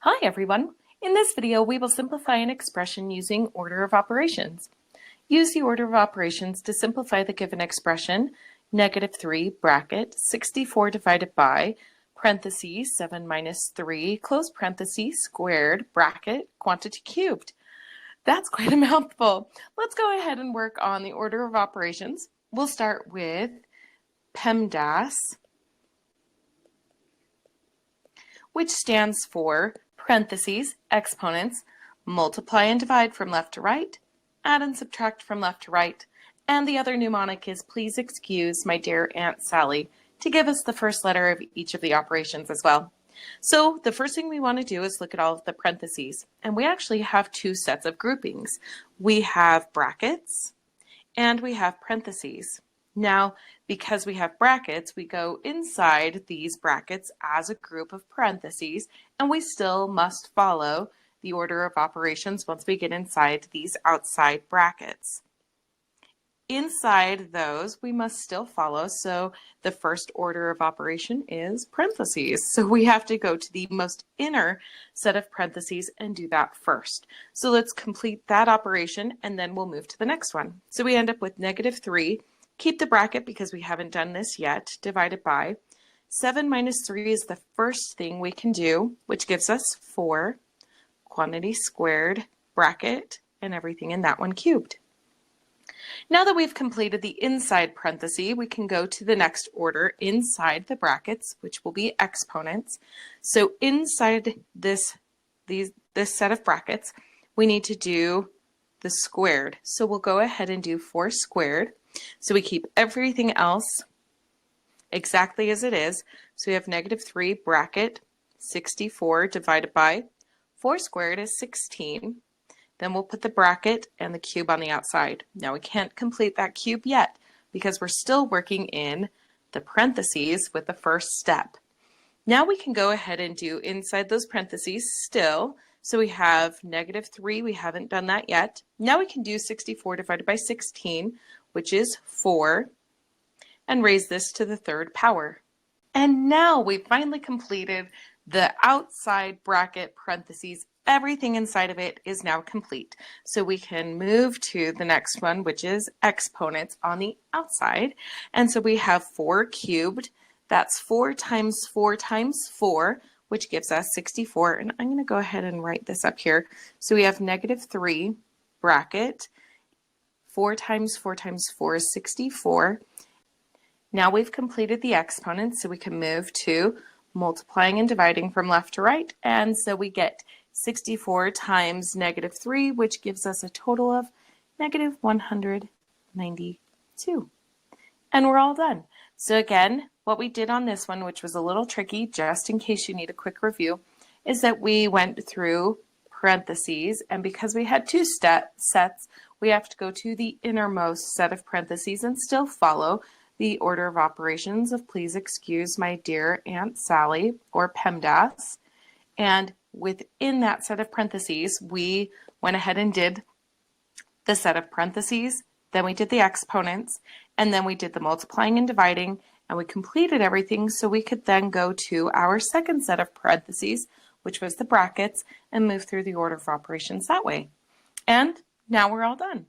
Hi everyone! In this video we will simplify an expression using order of operations. Use the order of operations to simplify the given expression, -3 bracket 64 divided by parentheses 7 minus 3 close parentheses squared bracket quantity cubed. That's quite a mouthful. Let's go ahead and work on the order of operations. We'll start with PEMDAS, which stands for parentheses, exponents, multiply and divide from left to right, add and subtract from left to right, and the other mnemonic is please excuse my dear Aunt Sally to give us the first letter of each of the operations as well. So the first thing we want to do is look at all of the parentheses, and we actually have two sets of groupings. We have brackets and we have parentheses. Now, because we have brackets, we go inside these brackets as a group of parentheses, and we still must follow the order of operations once we get inside these outside brackets. Inside those, we must still follow, so the first order of operation is parentheses. So we have to go to the most inner set of parentheses and do that first. So let's complete that operation, and then we'll move to the next one. So we end up with -3. Keep the bracket because we haven't done this yet, divided by 7 minus 3 is the first thing we can do, which gives us 4, quantity squared, bracket, and everything in that one cubed. Now that we've completed the inside parenthesis, we can go to the next order inside the brackets, which will be exponents. So inside this set of brackets, we need to do the squared. So we'll go ahead and do 4 squared. So we keep everything else exactly as it is. So we have -3 bracket 64 divided by 4 squared is 16. Then we'll put the bracket and the cube on the outside. Now we can't complete that cube yet because we're still working in the parentheses with the first step. Now we can go ahead and do inside those parentheses still. So we have -3, we haven't done that yet. Now we can do 64 divided by 16, which is 4, and raise this to the third power. And now we finally completed the outside bracket parentheses. Everything inside of it is now complete. So we can move to the next one, which is exponents on the outside. And so we have 4 cubed. That's 4 times 4 times 4, which gives us 64. And I'm going to go ahead and write this up here. So we have -3 bracket 4 times 4 times 4 is 64. Now we've completed the exponents, so we can move to multiplying and dividing from left to right. And so we get 64 times -3, which gives us a total of -192. And we're all done. So again, what we did on this one, which was a little tricky, just in case you need a quick review, is that we went through parentheses, and because we had two sets, we have to go to the innermost set of parentheses and still follow the order of operations of please excuse my dear Aunt Sally, or PEMDAS. And within that set of parentheses, we went ahead and did the set of parentheses, then we did the exponents, and then we did the multiplying and dividing, and we completed everything so we could then go to our second set of parentheses, which was the brackets, and move through the order of operations that way. And now we're all done.